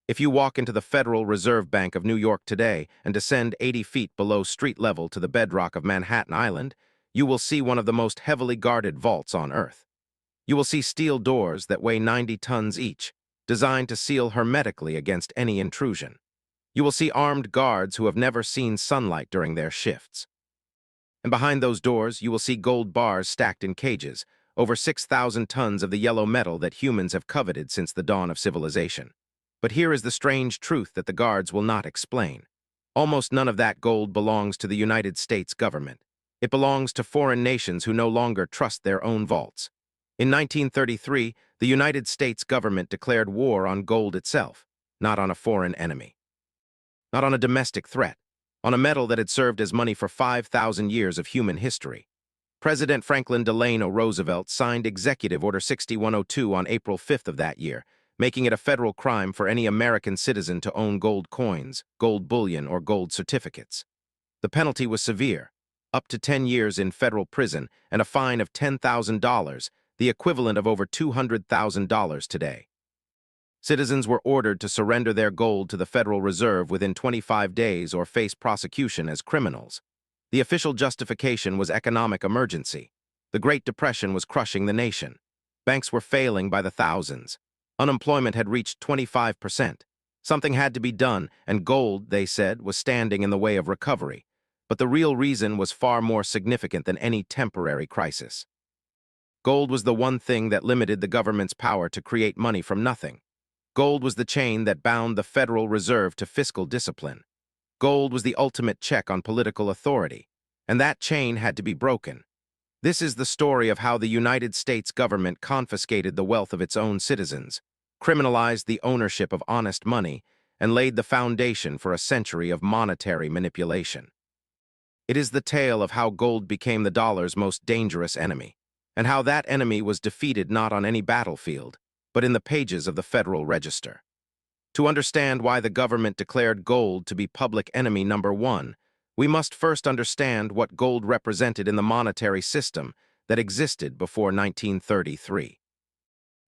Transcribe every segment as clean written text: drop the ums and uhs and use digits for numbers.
If you walk into the Federal Reserve Bank of New York today and descend 80 feet below street level to the bedrock of Manhattan Island, you will see one of the most heavily guarded vaults on Earth. You will see steel doors that weigh 90 tons each, designed to seal hermetically against any intrusion. You will see armed guards who have never seen sunlight during their shifts. And behind those doors, you will see gold bars stacked in cages, over 6,000 tons of the yellow metal that humans have coveted since the dawn of civilization. But here is the strange truth that the guards will not explain. Almost none of that gold belongs to the United States government. It belongs to foreign nations who no longer trust their own vaults. In 1933, the United States government declared war on gold itself, not on a foreign enemy. Not on a domestic threat, on a metal that had served as money for 5,000 years of human history. President Franklin Delano Roosevelt signed Executive Order 6102 on April 5th of that year, making it a federal crime for any American citizen to own gold coins, gold bullion, or gold certificates. The penalty was severe, up to 10 years in federal prison and a fine of $10,000, the equivalent of over $200,000 today. Citizens were ordered to surrender their gold to the Federal Reserve within 25 days or face prosecution as criminals. The official justification was economic emergency. The Great Depression was crushing the nation. Banks were failing by the thousands. Unemployment had reached 25%. Something had to be done, and gold, they said, was standing in the way of recovery. But the real reason was far more significant than any temporary crisis. Gold was the one thing that limited the government's power to create money from nothing. Gold was the chain that bound the Federal Reserve to fiscal discipline. Gold was the ultimate check on political authority, and that chain had to be broken. This is the story of how the United States government confiscated the wealth of its own citizens, criminalized the ownership of honest money, and laid the foundation for a century of monetary manipulation. It is the tale of how gold became the dollar's most dangerous enemy, and how that enemy was defeated not on any battlefield, but in the pages of the Federal Register. To understand why the government declared gold to be public enemy number one, we must first understand what gold represented in the monetary system that existed before 1933.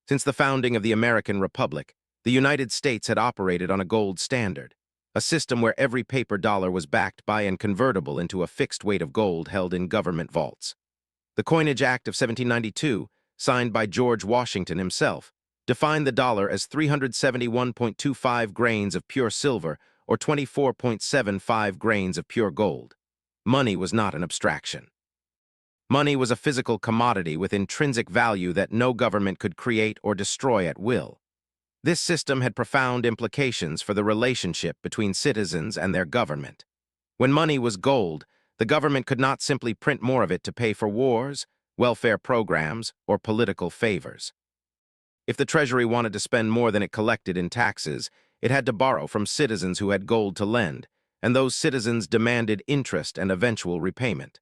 Since the founding of the American Republic, the United States had operated on a gold standard, a system where every paper dollar was backed by and convertible into a fixed weight of gold held in government vaults. The Coinage Act of 1792, signed by George Washington himself, defined the dollar as 371.25 grains of pure silver or 24.75 grains of pure gold. Money was not an abstraction. Money was a physical commodity with intrinsic value that no government could create or destroy at will. This system had profound implications for the relationship between citizens and their government. When money was gold, the government could not simply print more of it to pay for wars, welfare programs, or political favors. If the Treasury wanted to spend more than it collected in taxes, it had to borrow from citizens who had gold to lend, and those citizens demanded interest and eventual repayment.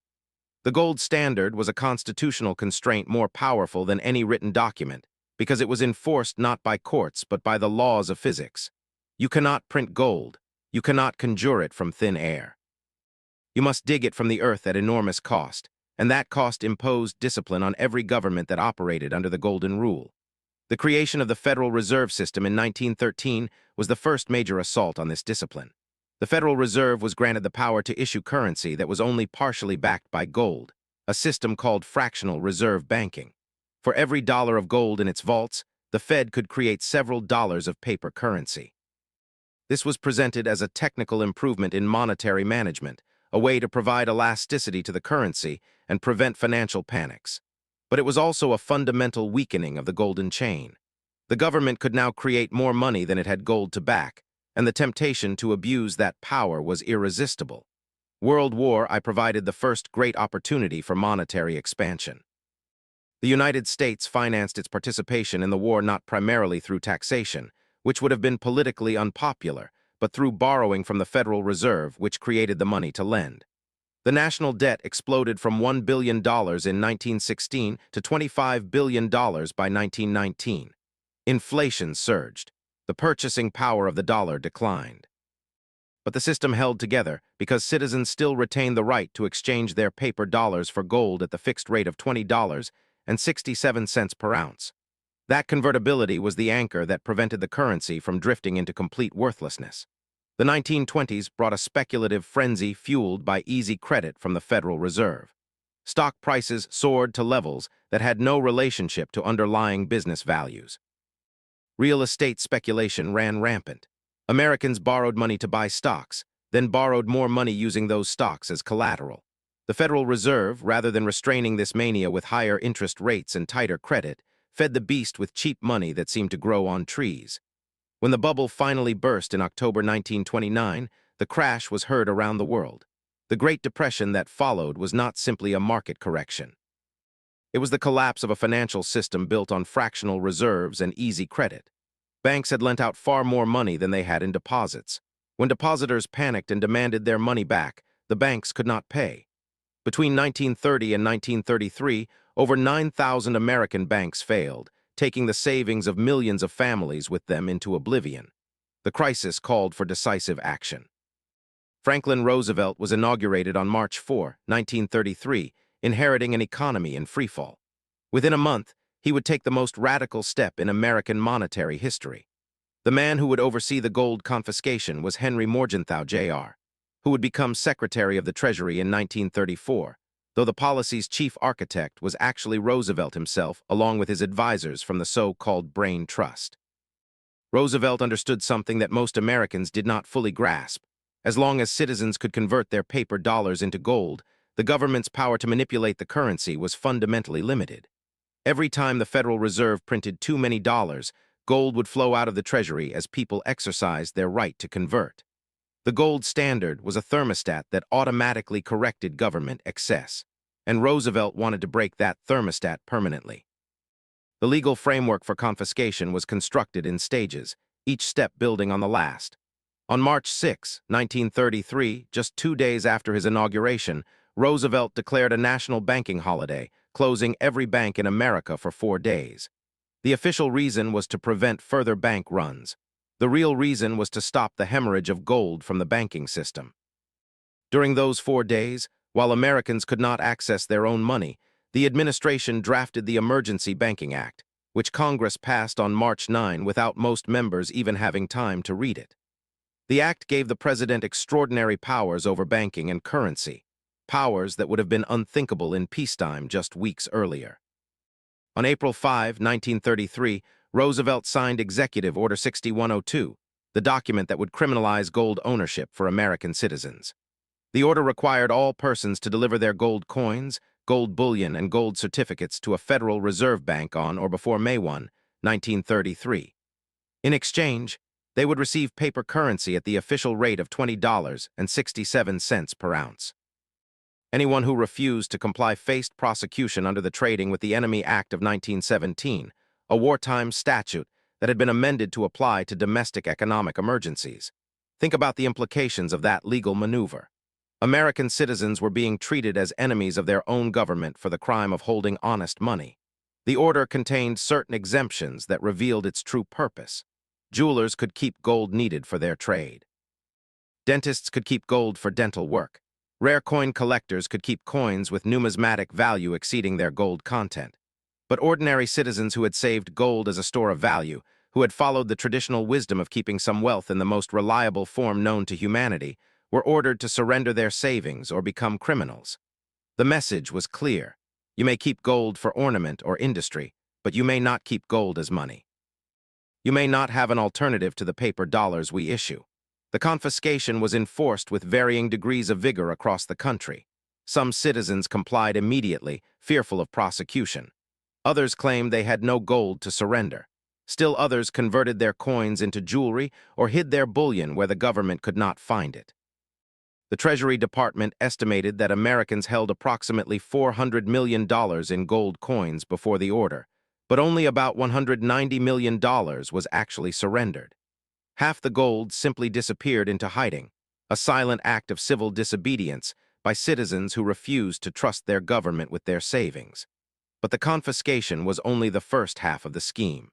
The gold standard was a constitutional constraint more powerful than any written document, because it was enforced not by courts but by the laws of physics. You cannot print gold. You cannot conjure it from thin air. You must dig it from the earth at enormous cost, and that cost imposed discipline on every government that operated under the Golden Rule. The creation of the Federal Reserve System in 1913 was the first major assault on this discipline. The Federal Reserve was granted the power to issue currency that was only partially backed by gold, a system called fractional reserve banking. For every dollar of gold in its vaults, the Fed could create several dollars of paper currency. This was presented as a technical improvement in monetary management, a way to provide elasticity to the currency and prevent financial panics. But it was also a fundamental weakening of the golden chain. The government could now create more money than it had gold to back, and the temptation to abuse that power was irresistible. World War I provided the first great opportunity for monetary expansion. The United States financed its participation in the war not primarily through taxation, which would have been politically unpopular, but through borrowing from the Federal Reserve, which created the money to lend. The national debt exploded from $1 billion in 1916 to $25 billion by 1919. Inflation surged. The purchasing power of the dollar declined. But the system held together because citizens still retained the right to exchange their paper dollars for gold at the fixed rate of $20.67 per ounce. That convertibility was the anchor that prevented the currency from drifting into complete worthlessness. The 1920s brought a speculative frenzy fueled by easy credit from the Federal Reserve. Stock prices soared to levels that had no relationship to underlying business values. Real estate speculation ran rampant. Americans borrowed money to buy stocks, then borrowed more money using those stocks as collateral. The Federal Reserve, rather than restraining this mania with higher interest rates and tighter credit, fed the beast with cheap money that seemed to grow on trees. When the bubble finally burst in October 1929, the crash was heard around the world. The Great Depression that followed was not simply a market correction. It was the collapse of a financial system built on fractional reserves and easy credit. Banks had lent out far more money than they had in deposits. When depositors panicked and demanded their money back, the banks could not pay. Between 1930 and 1933, over 9,000 American banks failed, taking the savings of millions of families with them into oblivion. The crisis called for decisive action. Franklin Roosevelt was inaugurated on March 4, 1933, inheriting an economy in freefall. Within a month, he would take the most radical step in American monetary history. The man who would oversee the gold confiscation was Henry Morgenthau, Jr., who would become Secretary of the Treasury in 1934, though the policy's chief architect was actually Roosevelt himself, along with his advisors from the so-called Brain Trust. Roosevelt understood something that most Americans did not fully grasp. As long as citizens could convert their paper dollars into gold, the government's power to manipulate the currency was fundamentally limited. Every time the Federal Reserve printed too many dollars, gold would flow out of the Treasury as people exercised their right to convert. The gold standard was a thermostat that automatically corrected government excess, and Roosevelt wanted to break that thermostat permanently. The legal framework for confiscation was constructed in stages, each step building on the last. On March 6, 1933, just 2 days after his inauguration, Roosevelt declared a national banking holiday, closing every bank in America for 4 days. The official reason was to prevent further bank runs. The real reason was to stop the hemorrhage of gold from the banking system. During those 4 days, while Americans could not access their own money, the administration drafted the Emergency Banking Act, which Congress passed on March 9 without most members even having time to read it. The act gave the president extraordinary powers over banking and currency, powers that would have been unthinkable in peacetime just weeks earlier. On April 5, 1933, Roosevelt signed Executive Order 6102, the document that would criminalize gold ownership for American citizens. The order required all persons to deliver their gold coins, gold bullion, and gold certificates to a Federal Reserve Bank on or before May 1, 1933. In exchange, they would receive paper currency at the official rate of $20.67 per ounce. Anyone who refused to comply faced prosecution under the Trading with the Enemy Act of 1917, a wartime statute that had been amended to apply to domestic economic emergencies. Think about the implications of that legal maneuver. American citizens were being treated as enemies of their own government for the crime of holding honest money. The order contained certain exemptions that revealed its true purpose. Jewelers could keep gold needed for their trade. Dentists could keep gold for dental work. Rare coin collectors could keep coins with numismatic value exceeding their gold content. But ordinary citizens who had saved gold as a store of value, who had followed the traditional wisdom of keeping some wealth in the most reliable form known to humanity, were ordered to surrender their savings or become criminals. The message was clear. You may keep gold for ornament or industry, but you may not keep gold as money. You may not have an alternative to the paper dollars we issue. The confiscation was enforced with varying degrees of vigor across the country. Some citizens complied immediately, fearful of prosecution. Others claimed they had no gold to surrender. Still others converted their coins into jewelry or hid their bullion where the government could not find it. The Treasury Department estimated that Americans held approximately $400 million in gold coins before the order, but only about $190 million was actually surrendered. Half the gold simply disappeared into hiding, a silent act of civil disobedience by citizens who refused to trust their government with their savings. But the confiscation was only the first half of the scheme.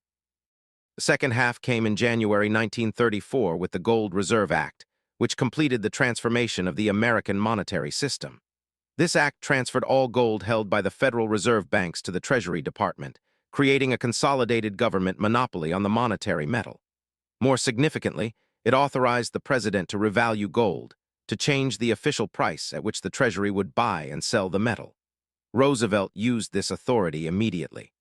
The second half came in January 1934 with the Gold Reserve Act, which completed the transformation of the American monetary system. This act transferred all gold held by the Federal Reserve banks to the Treasury Department, creating a consolidated government monopoly on the monetary metal. More significantly, it authorized the president to revalue gold, to change the official price at which the Treasury would buy and sell the metal. Roosevelt used this authority immediately.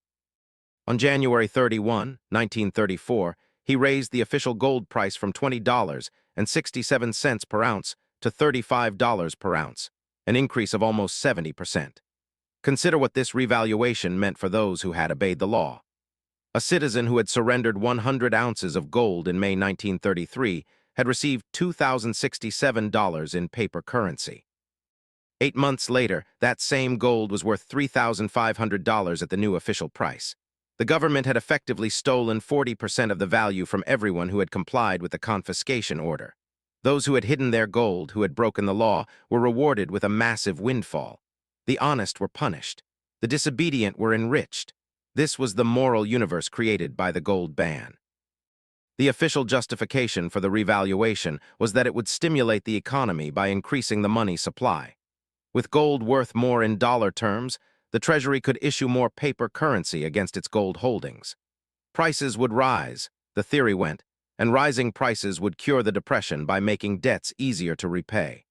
On January 31, 1934, he raised the official gold price from $20.67 per ounce to $35 per ounce, an increase of almost 70%. Consider what this revaluation meant for those who had obeyed the law. A citizen who had surrendered 100 ounces of gold in May 1933 had received $2,067 in paper currency. 8 months later, that same gold was worth $3,500 at the new official price. The government had effectively stolen 40% of the value from everyone who had complied with the confiscation order. Those who had hidden their gold, who had broken the law, were rewarded with a massive windfall. The honest were punished. The disobedient were enriched. This was the moral universe created by the gold ban. The official justification for the revaluation was that it would stimulate the economy by increasing the money supply. With gold worth more in dollar terms, the Treasury could issue more paper currency against its gold holdings. Prices would rise, the theory went, and rising prices would cure the depression by making debts easier to repay.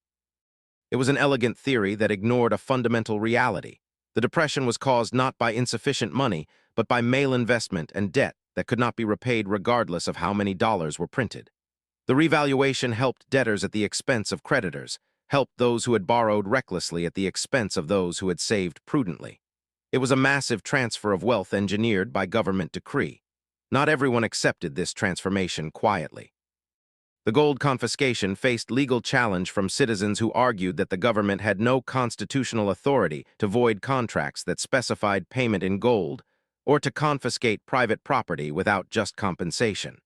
It was an elegant theory that ignored a fundamental reality. The depression was caused not by insufficient money, but by malinvestment and debt that could not be repaid regardless of how many dollars were printed. The revaluation helped debtors at the expense of creditors, helped those who had borrowed recklessly at the expense of those who had saved prudently. It was a massive transfer of wealth engineered by government decree. Not everyone accepted this transformation quietly. The gold confiscation faced legal challenge from citizens who argued that the government had no constitutional authority to void contracts that specified payment in gold or to confiscate private property without just compensation.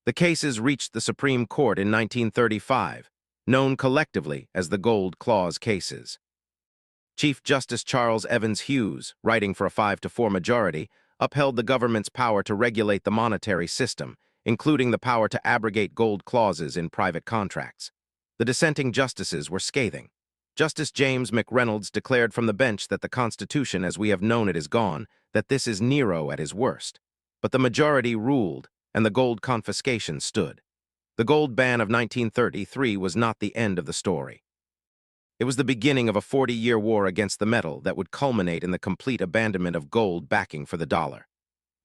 The cases reached the Supreme Court in 1935, known collectively as the Gold Clause cases. Chief Justice Charles Evans Hughes, writing for a 5-4 majority, upheld the government's power to regulate the monetary system, including the power to abrogate gold clauses in private contracts. The dissenting justices were scathing. Justice James McReynolds declared from the bench that the Constitution as we have known it is gone, that this is Nero at his worst. But the majority ruled, and the gold confiscation stood. The gold ban of 1933 was not the end of the story. It was the beginning of a 40-year war against the metal that would culminate in the complete abandonment of gold backing for the dollar.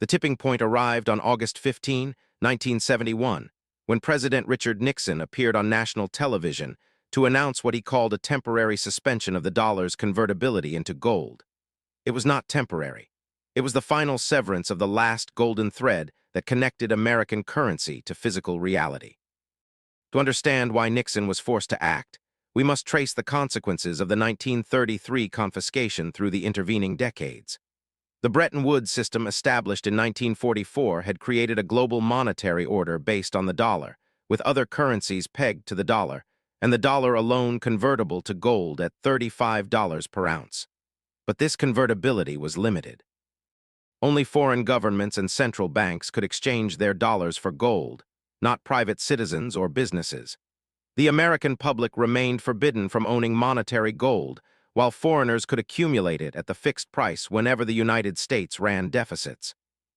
The tipping point arrived on August 15, 1971, when President Richard Nixon appeared on national television to announce what he called a temporary suspension of the dollar's convertibility into gold. It was not temporary. It was the final severance of the last golden thread that connected American currency to physical reality. To understand why Nixon was forced to act, we must trace the consequences of the 1933 confiscation through the intervening decades. The Bretton Woods system established in 1944 had created a global monetary order based on the dollar, with other currencies pegged to the dollar, and the dollar alone convertible to gold at $35 per ounce. But this convertibility was limited. Only foreign governments and central banks could exchange their dollars for gold, not private citizens or businesses. The American public remained forbidden from owning monetary gold, while foreigners could accumulate it at the fixed price whenever the United States ran deficits.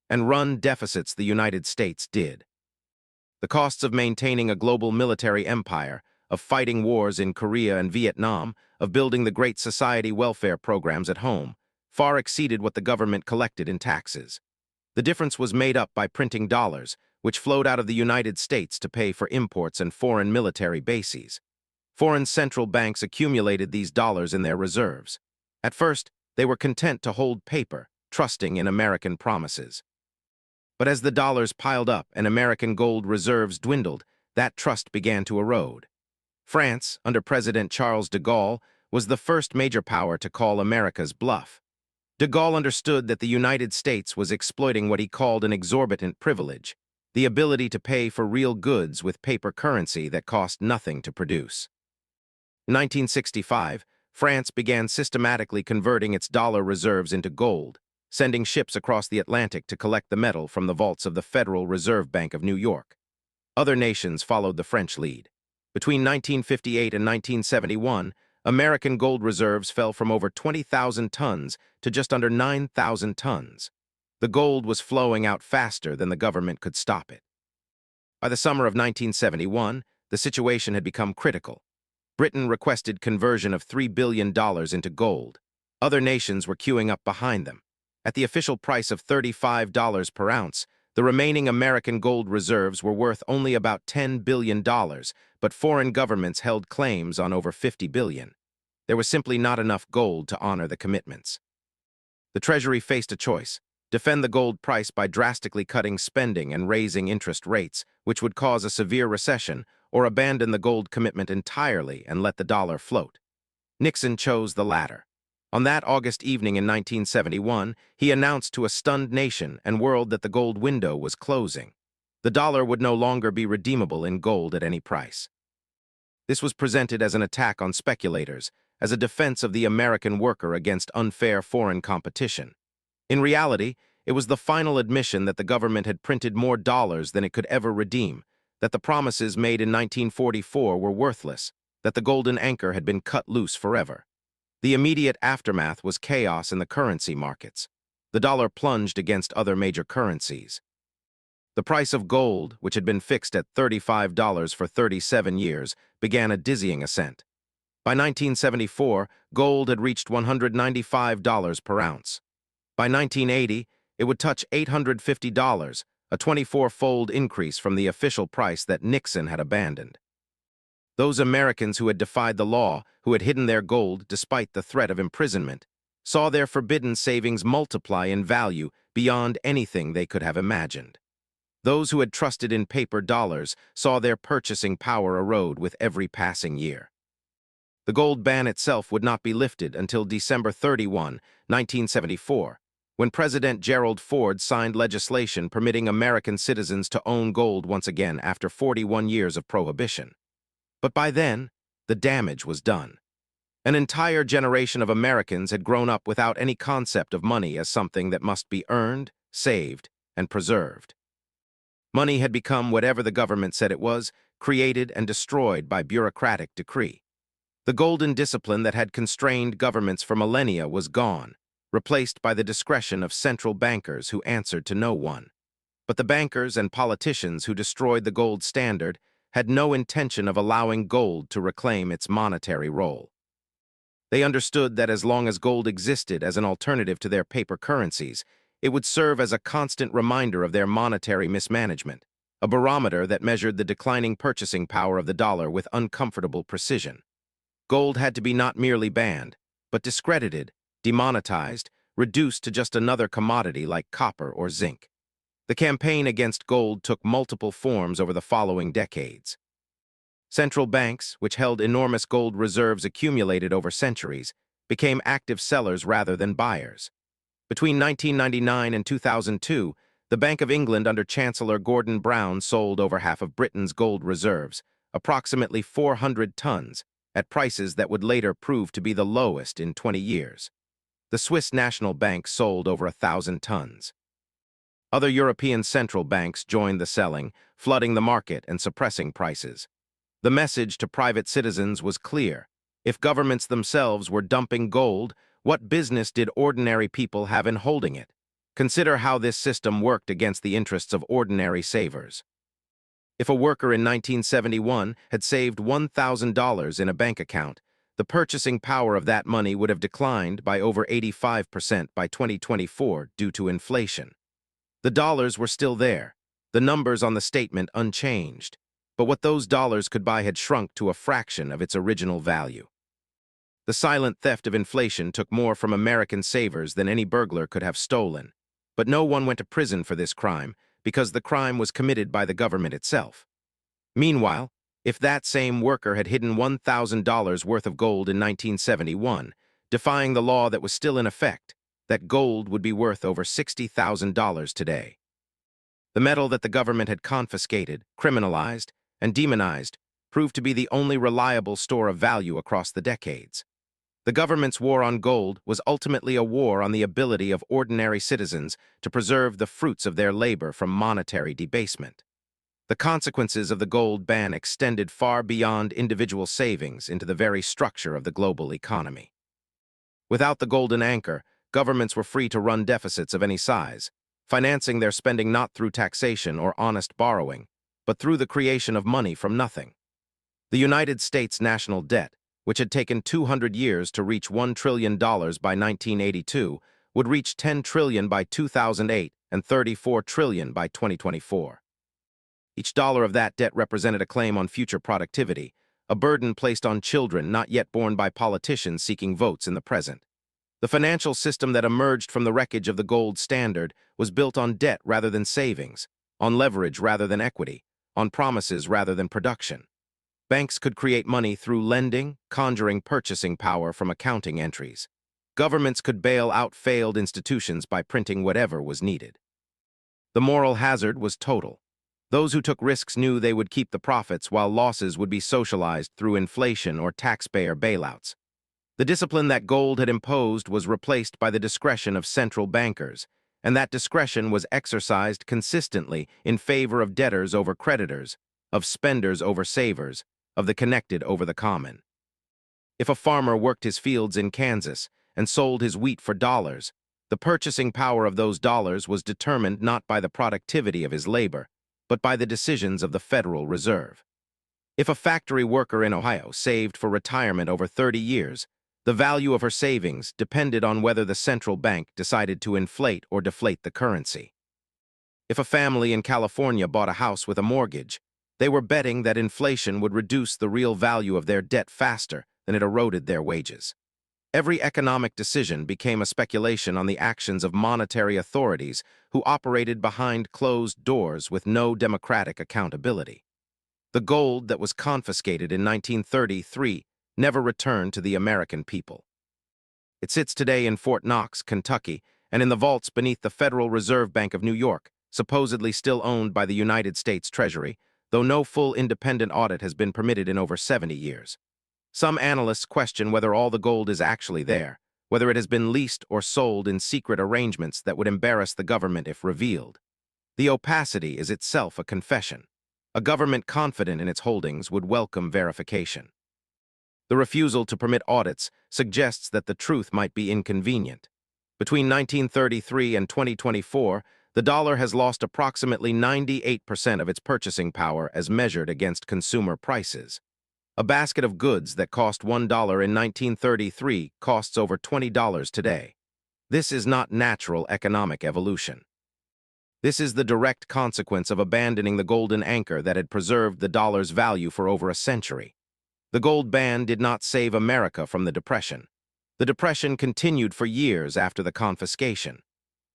And run deficits the United States did. The costs of maintaining a global military empire, of fighting wars in Korea and Vietnam, of building the Great Society welfare programs at home, far exceeded what the government collected in taxes. The difference was made up by printing dollars, which flowed out of the United States to pay for imports and foreign military bases. Foreign central banks accumulated these dollars in their reserves. At first, they were content to hold paper, trusting in American promises. But as the dollars piled up and American gold reserves dwindled, that trust began to erode. France, under President Charles de Gaulle, was the first major power to call America's bluff. De Gaulle understood that the United States was exploiting what he called an exorbitant privilege, the ability to pay for real goods with paper currency that cost nothing to produce. In 1965, France began systematically converting its dollar reserves into gold, sending ships across the Atlantic to collect the metal from the vaults of the Federal Reserve Bank of New York. Other nations followed the French lead. Between 1958 and 1971, American gold reserves fell from over 20,000 tons to just under 9,000 tons. The gold was flowing out faster than the government could stop it. By the summer of 1971, the situation had become critical. Britain requested conversion of $3 billion into gold. Other nations were queuing up behind them. At the official price of $35 per ounce, the remaining American gold reserves were worth only about $10 billion, but foreign governments held claims on over $50 billion. There was simply not enough gold to honor the commitments. The Treasury faced a choice: defend the gold price by drastically cutting spending and raising interest rates, which would cause a severe recession, or abandon the gold commitment entirely and let the dollar float. Nixon chose the latter. On that August evening in 1971, he announced to a stunned nation and world that the gold window was closing. The dollar would no longer be redeemable in gold at any price. This was presented as an attack on speculators, as a defense of the American worker against unfair foreign competition. In reality, it was the final admission that the government had printed more dollars than it could ever redeem, that the promises made in 1944 were worthless, that the golden anchor had been cut loose forever. The immediate aftermath was chaos in the currency markets. The dollar plunged against other major currencies. The price of gold, which had been fixed at $35 for 37 years, began a dizzying ascent. By 1974, gold had reached $195 per ounce. By 1980, it would touch $850, a 24-fold increase from the official price that Nixon had abandoned. Those Americans who had defied the law, who had hidden their gold despite the threat of imprisonment, saw their forbidden savings multiply in value beyond anything they could have imagined. Those who had trusted in paper dollars saw their purchasing power erode with every passing year. The gold ban itself would not be lifted until December 31, 1974, when President Gerald Ford signed legislation permitting American citizens to own gold once again after 41 years of prohibition. But by then, the damage was done. An entire generation of Americans had grown up without any concept of money as something that must be earned, saved, and preserved. Money had become whatever the government said it was, created and destroyed by bureaucratic decree. The golden discipline that had constrained governments for millennia was gone, replaced by the discretion of central bankers who answered to no one. But the bankers and politicians who destroyed the gold standard had no intention of allowing gold to reclaim its monetary role. They understood that as long as gold existed as an alternative to their paper currencies, it would serve as a constant reminder of their monetary mismanagement, a barometer that measured the declining purchasing power of the dollar with uncomfortable precision. Gold had to be not merely banned, but discredited, demonetized, reduced to just another commodity like copper or zinc. The campaign against gold took multiple forms over the following decades. Central banks, which held enormous gold reserves accumulated over centuries, became active sellers rather than buyers. Between 1999 and 2002, the Bank of England under Chancellor Gordon Brown sold over half of Britain's gold reserves, approximately 400 tons, at prices that would later prove to be the lowest in 20 years. The Swiss National Bank sold over 1,000 tons. Other European central banks joined the selling, flooding the market and suppressing prices. The message to private citizens was clear. If governments themselves were dumping gold, what business did ordinary people have in holding it? Consider how this system worked against the interests of ordinary savers. If a worker in 1971 had saved $1,000 in a bank account, the purchasing power of that money would have declined by over 85% by 2024 due to inflation. The dollars were still there, the numbers on the statement unchanged, but what those dollars could buy had shrunk to a fraction of its original value. The silent theft of inflation took more from American savers than any burglar could have stolen, but no one went to prison for this crime because the crime was committed by the government itself. Meanwhile, if that same worker had hidden $1,000 worth of gold in 1971, defying the law that was still in effect, that gold would be worth over $60,000 today. The metal that the government had confiscated, criminalized, and demonized proved to be the only reliable store of value across the decades. The government's war on gold was ultimately a war on the ability of ordinary citizens to preserve the fruits of their labor from monetary debasement. The consequences of the gold ban extended far beyond individual savings into the very structure of the global economy. Without the golden anchor, governments were free to run deficits of any size. financing their spending not through taxation or honest borrowing, but through the creation of money from nothing. The United States national debt, which had taken 200 years to reach $1 trillion by 1982, would reach $10 trillion by 2008 and $34 trillion by 2024. Each dollar of that debt represented a claim on future productivity, a burden placed on children not yet born by politicians seeking votes in the present. The financial system that emerged from the wreckage of the gold standard was built on debt rather than savings, on leverage rather than equity, on promises rather than production. Banks could create money through lending, conjuring purchasing power from accounting entries. Governments could bail out failed institutions by printing whatever was needed. The moral hazard was total. Those who took risks knew they would keep the profits while losses would be socialized through inflation or taxpayer bailouts. The discipline that gold had imposed was replaced by the discretion of central bankers, and that discretion was exercised consistently in favor of debtors over creditors, of spenders over savers, of the connected over the common. If a farmer worked his fields in Kansas and sold his wheat for dollars, the purchasing power of those dollars was determined not by the productivity of his labor, but by the decisions of the Federal Reserve. If a factory worker in Ohio saved for retirement over 30 years, the value of her savings depended on whether the central bank decided to inflate or deflate the currency. If a family in California bought a house with a mortgage, they were betting that inflation would reduce the real value of their debt faster than it eroded their wages. Every economic decision became a speculation on the actions of monetary authorities who operated behind closed doors with no democratic accountability. The gold that was confiscated in 1933 never returned to the American people. It sits today in Fort Knox, Kentucky, and in the vaults beneath the Federal Reserve Bank of New York, supposedly still owned by the United States Treasury, though no full independent audit has been permitted in over 70 years. Some analysts question whether all the gold is actually there, whether it has been leased or sold in secret arrangements that would embarrass the government if revealed. The opacity is itself a confession. A government confident in its holdings would welcome verification. The refusal to permit audits suggests that the truth might be inconvenient. Between 1933 and 2024, the dollar has lost approximately 98% of its purchasing power as measured against consumer prices. A basket of goods that cost $1 in 1933 costs over $20 today. This is not natural economic evolution. This is the direct consequence of abandoning the golden anchor that had preserved the dollar's value for over a century. The gold ban did not save America from the Depression. The Depression continued for years after the confiscation.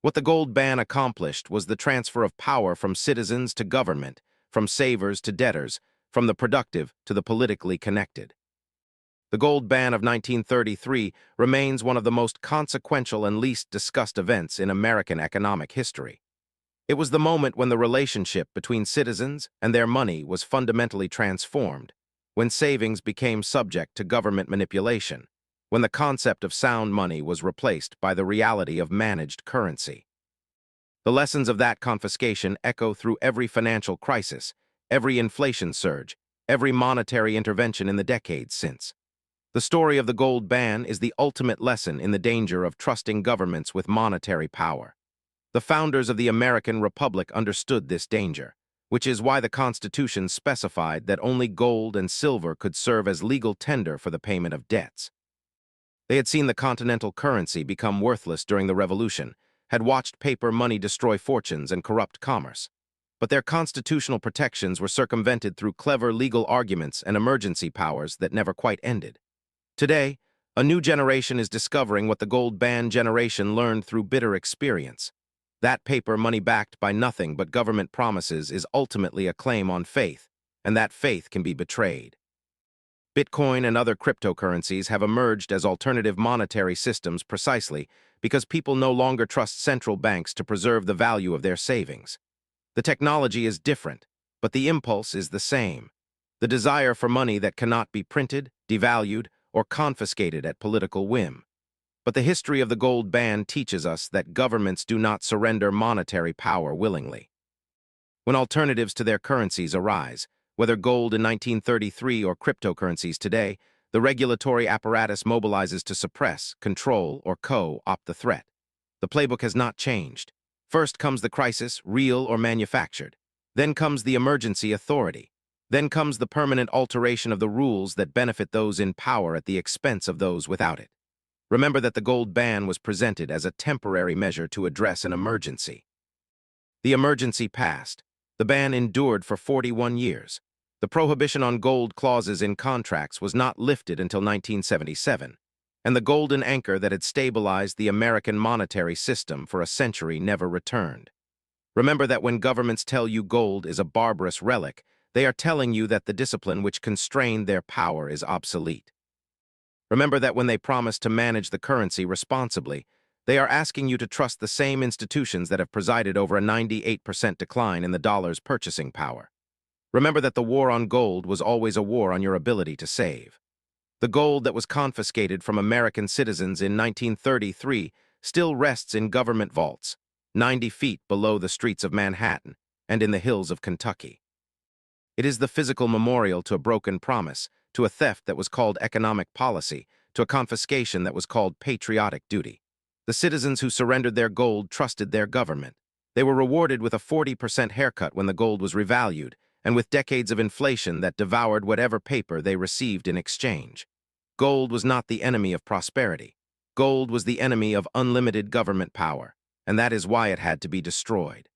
What the gold ban accomplished was the transfer of power from citizens to government, from savers to debtors, from the productive to the politically connected. The gold ban of 1933 remains one of the most consequential and least discussed events in American economic history. It was the moment when the relationship between citizens and their money was fundamentally transformed, when savings became subject to government manipulation, when the concept of sound money was replaced by the reality of managed currency. The lessons of that confiscation echo through every financial crisis, every inflation surge, every monetary intervention in the decades since. The story of the gold ban is the ultimate lesson in the danger of trusting governments with monetary power. The founders of the American Republic understood this danger, which is why the Constitution specified that only gold and silver could serve as legal tender for the payment of debts. They had seen the continental currency become worthless during the Revolution, had watched paper money destroy fortunes and corrupt commerce. But their constitutional protections were circumvented through clever legal arguments and emergency powers that never quite ended. Today, a new generation is discovering what the gold ban generation learned through bitter experience. That paper money backed by nothing but government promises is ultimately a claim on faith, and that faith can be betrayed. Bitcoin and other cryptocurrencies have emerged as alternative monetary systems precisely because people no longer trust central banks to preserve the value of their savings. The technology is different, but the impulse is the same. The desire for money that cannot be printed, devalued, or confiscated at political whim. But the history of the gold ban teaches us that governments do not surrender monetary power willingly. When alternatives to their currencies arise, whether gold in 1933 or cryptocurrencies today, the regulatory apparatus mobilizes to suppress, control, or co-opt the threat. The playbook has not changed. First comes the crisis, real or manufactured. Then comes the emergency authority. Then comes the permanent alteration of the rules that benefit those in power at the expense of those without it. Remember that the gold ban was presented as a temporary measure to address an emergency. The emergency passed. The ban endured for 41 years. The prohibition on gold clauses in contracts was not lifted until 1977, and the golden anchor that had stabilized the American monetary system for a century never returned. Remember that when governments tell you gold is a barbarous relic, they are telling you that the discipline which constrained their power is obsolete. Remember that when they promise to manage the currency responsibly, they are asking you to trust the same institutions that have presided over a 98% decline in the dollar's purchasing power. Remember that the war on gold was always a war on your ability to save. The gold that was confiscated from American citizens in 1933 still rests in government vaults, 90 feet below the streets of Manhattan and in the hills of Kentucky. It is the physical memorial to a broken promise, to a theft that was called economic policy, to a confiscation that was called patriotic duty. The citizens who surrendered their gold trusted their government. They were rewarded with a 40% haircut when the gold was revalued, and with decades of inflation that devoured whatever paper they received in exchange. Gold was not the enemy of prosperity. Gold was the enemy of unlimited government power, and that is why it had to be destroyed.